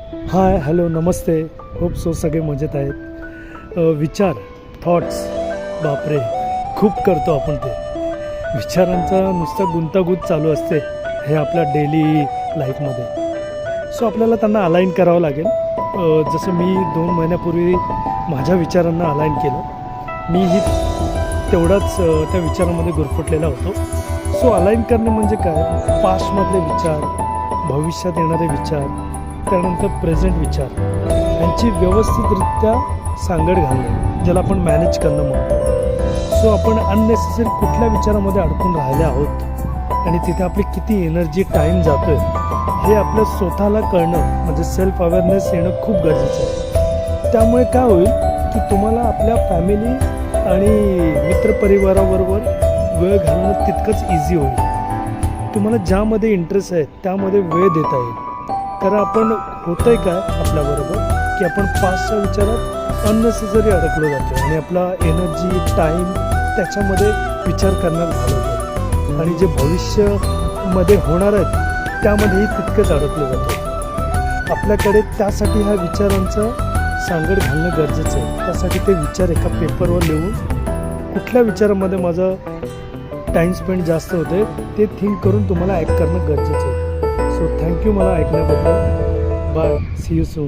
Hi hello नमस्ते. Hope so सगळे मजेत आहेत. विचार थॉट्स बापरे खूप करतो आपण ते. विचारांचा नुसतं गुंतागुंत चालू असते हे आपल्या डेली लाईफमध्ये. सो आपल्याला त्यांना अलाइन करावं लागेल. जसं मी 2 महिन्यापूर्वी माझ्या विचारांना अलाइन केलं. मीही तेवढाच त्या विचारामध्ये गुरफटलेला होतो. सो अलाइन करणे म्हणजे काय, पास्टमधले विचार, भविष्यात येणारे विचार, त्यानंतर प्रेझेंट विचार यांची व्यवस्थितरित्या सांगड घालणे, ज्याला आपण मॅनेज करणं म्हणतो. सो आपण अननेसेसरी कुठल्या विचारामध्ये अडकून राहिले आहोत आणि तिथे आपली किती एनर्जी टाईम जातो आहे हे आपल्या स्वतःला कळणं म्हणजे सेल्फ अवेअरनेस येणं खूप गरजेचं आहे. त्यामुळे काय होईल की तुम्हाला आपल्या फॅमिली आणि मित्रपरिवाराबरोबर वेळ घालणं तितकंच इझी होईल. तुम्हाला ज्यामध्ये इंटरेस्ट आहे त्यामध्ये वेळ देता येईल. कारण आपण होतं आहे काय आपल्याबरोबर की आपण पास्टच्या विचारात अननेसेसरी अडकलो जातो आणि आपला एनर्जी टाईम त्याच्यामध्ये विचार करण्यात घालवतो आणि जे भविष्यामध्ये होणार आहेत त्यामध्येही तितकंच अडकलं जातो. आपल्याकडे त्यासाठी ह्या विचारांचं सांगड घालणं गरजेचं आहे. त्यासाठी ते विचार एका पेपरवर लिहून कुठल्या विचारामध्ये माझं टाईम स्पेंड जास्त होते ते थिंक करून तुम्हाला ॲक्ट करणं गरजेचं आहे. सो थँक्यू मला ऐकण्याबद्दल. Bye, see you soon.